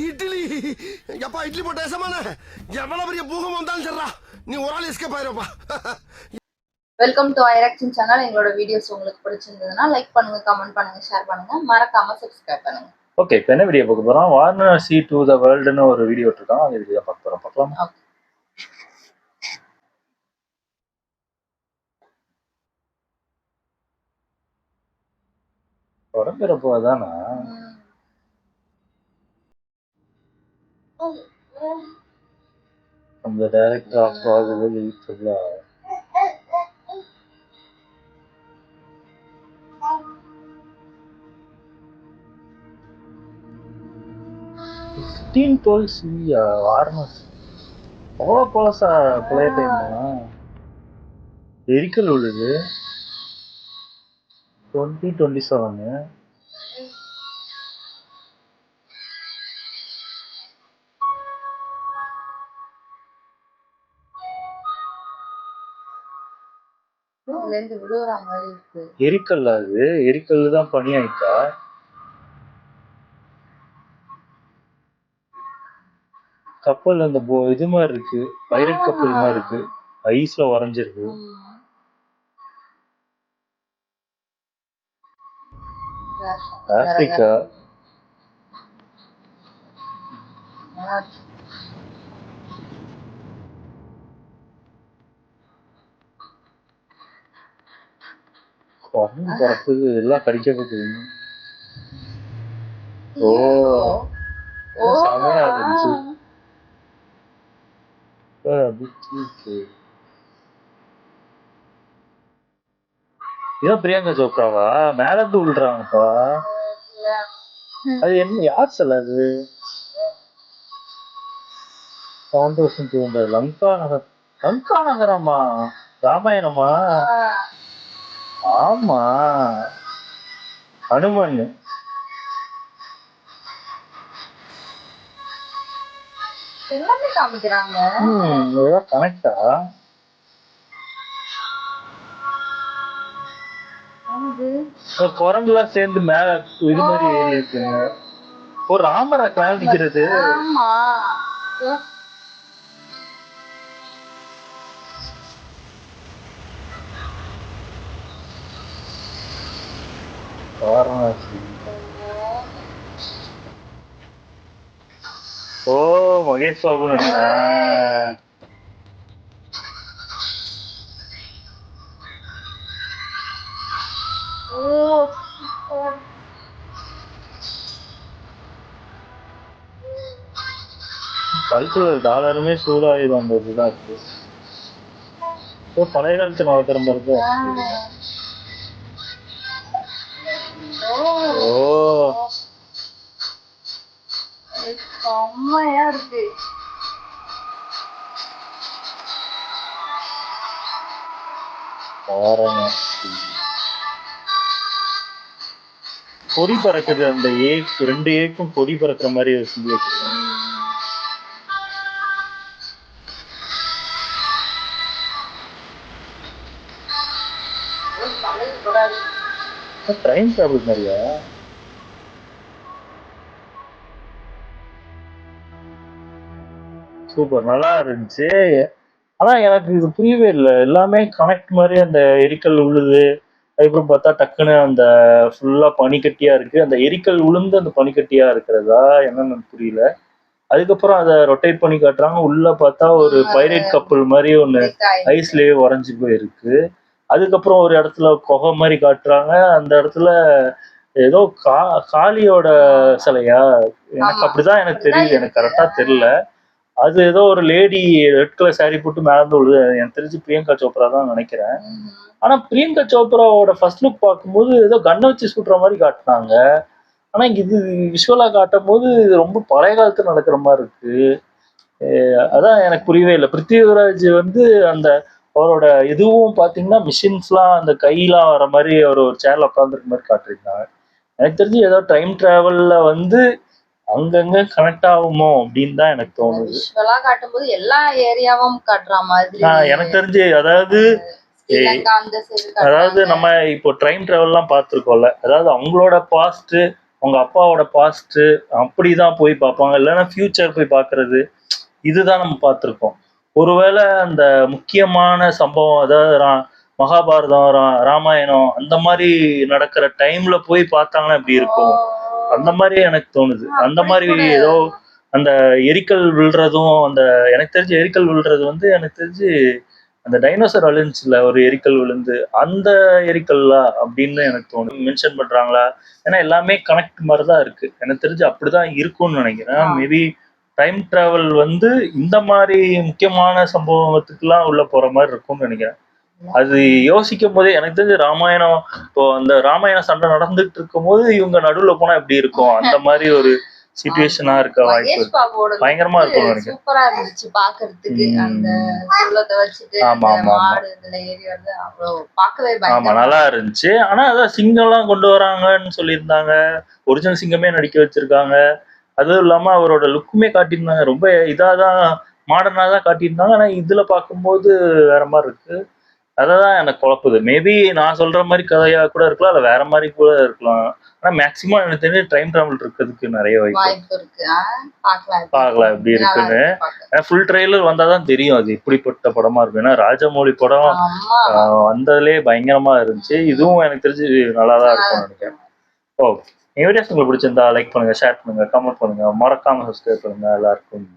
இட்லி எப்பா இட்லி போட்ட சமான எவ்வளவு பெரிய பூகம் வந்தாலும் சரிடா நீ ஒரு ஆள் எஸ்கேப் ஆயிருப்பா. வெல்கம் டு ஐராக்ஷன் சேனல். எங்களோட வீடியோஸ் உங்களுக்கு பிடிச்சிருந்ததுன்னா லைக் பண்ணுங்க, கமெண்ட் பண்ணுங்க, ஷேர் பண்ணுங்க, மறக்காம சப்ஸ்கிரைப் பண்ணுங்க. ஓகே, இப்போ என்ன வீடியோ பார்க்க போறோம்? வாரணாசி டு த வேர்ல்டுன்னு ஒரு வீடியோ இருக்கோம். அந்த வீடியோ பார்க்க போறோம். பார்க்கலாமா? உடம்பிறப்போ தானா? அந்த டைரக்டர் ஆஃப் பாகுபலி சொல்ல வாரணாசி பழைய டைம் எரிக்கல் உள்ளது 2027. எரிக்கல் அது எரிக்கல் தான் பனி ஆயிட்டா. கப்பல் அந்த இது மாதிரி இருக்கு, பைரட் கப்பல் மாதிரி இருக்கு, ஐஸ்ல உறைஞ்சிருக்கு. ஆப்பிரிக்கா பறக்குது, எல்லாம் கடிக்க போகுது. செமையா இருந்துச்சு. இதான் பிரியங்கா சோப்ராவா? மேல இருந்து விழுறாங்கப்பா. அது என்ன, யார் சொல்ல? அது 1200 லங்கா நகர். லங்கா நகரமா? ராமாயணமா? ஆமா, ஹனுமன். எல்லாமே காமிக்கிறாங்க. கனெக்டா? குரங்குலாம் சேர்ந்து மேல இது மாதிரி ஏறி இருக்குங்க. ஒரு ராமரா காமிக்கிறது. வாரணாசி. ஓ, மகேஷ் பாபு. கல்ச்சுரல் டாலருமே சூடாயுதம் அந்த இதுதான் இருக்கு. பழைய காலத்து நவத்திரம் இருக்கு. செம்மையா இருக்கு. பொடி பறக்குது. அந்த ரெண்டு ஏக்கும் பொடி பறக்கிற மாதிரி செஞ்சு வச்சிருக்கேன். ட்ரெயின் டிராவல் மாதிரியா? சூப்பர், நல்லா இருந்துச்சு. ஆனா எனக்கு இது புரியவே இல்லை. எல்லாமே கனெக்ட் மாதிரி அந்த எரிக்கல் உழுது, அதுக்கப்புறம் பார்த்தா டக்குன்னு அந்த ஃபுல்லா பனிக்கட்டியா இருக்கு. அந்த எரிக்கல் உளுந்து அந்த பனிக்கட்டியா இருக்கிறதா என்னன்னு புரியல. அதுக்கப்புறம் அதை ரொட்டேட் பண்ணி காட்டுறாங்க. உள்ள பார்த்தா ஒரு பைரேட் கப்பல் மாதிரி ஒண்ணு ஐஸ்லயே உறைஞ்சு போயிருக்கு. அதுக்கப்புறம் ஒரு இடத்துல குகை மாதிரி காட்டுறாங்க. அந்த இடத்துல ஏதோ காளியோட சிலையா, எனக்கு அப்படிதான் எனக்கு தெரியுது, எனக்கு கரெக்டா தெரியல. அது ஏதோ ஒரு லேடி ரெட் கலர் சாரி போட்டு மேலே விழுது. எனக்கு தெரிஞ்சு பிரியங்கா சோப்ரா தான் நினைக்கிறேன். ஆனா பிரியங்கா சோப்ராவோட ஃபர்ஸ்ட் லுக் பார்க்கும்போது ஏதோ கண்ணை வச்சு சுடுற மாதிரி காட்டினாங்க. ஆனா இது விஷுவலா காட்டும் போது இது ரொம்ப பழைய காலத்துல நடக்கிற மாதிரி இருக்கு. அதான் எனக்கு புரியவே இல்லை. பிருத்திவிராஜ் அந்த அவரோட இதுவும் பாத்தீங்கன்னா மிஷின்ஸ்லாம் அந்த கையெல்லாம் வர மாதிரி அவர் ஒரு சேர்ல உட்காந்துருக்க மாதிரி காட்டிருந்தாங்க. எனக்கு தெரிஞ்சு ஏதோ டைம் டிராவல்ல அங்கங்க கனெக்ட் ஆகுமோ அப்படின்னு தான் எனக்கு தோணுது. காட்டும்போது எல்லா ஏரியாவும் காட்டுற மாதிரி எனக்கு தெரிஞ்சு. அதாவது நம்ம இப்போ ட்ரெயின் டிராவல்லாம் பார்த்துருக்கோம்ல, அதாவது அவங்களோட பாஸ்ட் அவங்க அப்பாவோட பாஸ்ட் அப்படிதான் போய் பார்ப்பாங்க, இல்லைன்னா ஃபியூச்சர் போய் பார்க்கிறது. இதுதான் நம்ம பார்த்துருக்கோம். ஒருவேளை அந்த முக்கியமான சம்பவம், அதாவது மகாபாரதம், ராமாயணம் அந்த மாதிரி நடக்கிற டைம்ல போய் பார்த்தாங்கன்னா எப்படி இருக்கும், அந்த மாதிரி எனக்கு தோணுது. அந்த மாதிரி ஏதோ அந்த எரிக்கல் விழுறதும், அந்த எனக்கு தெரிஞ்ச எரிக்கல் விழுறது வந்து எனக்கு தெரிஞ்சு அந்த டைனோசர் அழிஞ்சுல ஒரு எரிக்கல் விழுந்து அந்த எரிக்கல்லா அப்படின்னு எனக்கு தோணுது. மென்ஷன் பண்றாங்களா? ஏன்னா எல்லாமே கனெக்ட் மாதிரி தான் இருக்கு. எனக்கு தெரிஞ்சு அப்படிதான் இருக்கும்னு நினைக்கிறேன். மேபி டைம் டிராவல் வந்து இந்த மாதிரி முக்கியமான சம்பவத்துக்குலாம் உள்ள போற மாதிரி இருக்கும்னு நினைக்கிறேன். அது யோசிக்கும் போதே எனக்கு தெரிஞ்சு ராமாயணம், இப்போ அந்த ராமாயண சண்டை நடந்துட்டு இருக்கும் போது இவங்க நடுவுல போனா எப்படி இருக்கும், அந்த மாதிரி ஒரு சிச்சுவேஷனா இருக்க வாய்ப்பு மகேஷ் பாபுவோட பயங்கரமா இருக்கும் நினைக்கிறேன். சூப்பரா இருந்துச்சு பாக்குறதுக்கு. அந்த சூலத்தை வச்சுட்டு மாடு இதுல ஏறி வந்து அவ்வளவு பார்க்கவே ஆமா நல்லா இருந்துச்சு. ஆனா அதான் சிங்கம் எல்லாம் கொண்டு வராங்கன்னு சொல்லியிருந்தாங்க, ஒரிஜினல் சிங்கமே நடிக்க வச்சிருக்காங்க. அதுவும் இல்லாம அவரோட லுக்குமே காட்டியிருந்தாங்க, ரொம்ப இதாதான் மாடர்னா தான் காட்டியிருந்தாங்க. ஆனா இதுல பார்க்கும்போது வேற மாதிரி இருக்கு. அததான் எனக்கு குழப்புது. மேபி நான் சொல்ற மாதிரி கதையா கூட இருக்கலாம், இல்ல வேற மாதிரி கூட இருக்கலாம். ஆனா மேக்சிமம் எனக்கு தெரிஞ்சு டைம் டிராவல் இருக்கிறதுக்கு நிறைய வாய்ப்பு இருக்கு. பார்க்கலாம் எப்படி இருக்குன்னு. ஃபுல் ட்ரெய்லர் வந்தாதான் தெரியும் அது இப்படிப்பட்ட படமா இருக்கும். ஏன்னா ராஜமௌழி படம் வந்ததுலேயே பயங்கரமா இருந்துச்சு. இதுவும் எனக்கு தெரிஞ்சு நல்லாதான் இருக்கும்னு நினைக்கிறேன். ஓ, வீடியோஸ் உங்களுக்கு பிடிச்சிருந்தா லைக் பண்ணுங்க, ஷேர் பண்ணுங்க, கமெண்ட் பண்ணுங்க, மறக்காம சப்ஸ்கிரைப் பண்ணுங்க. எல்லாருக்கும்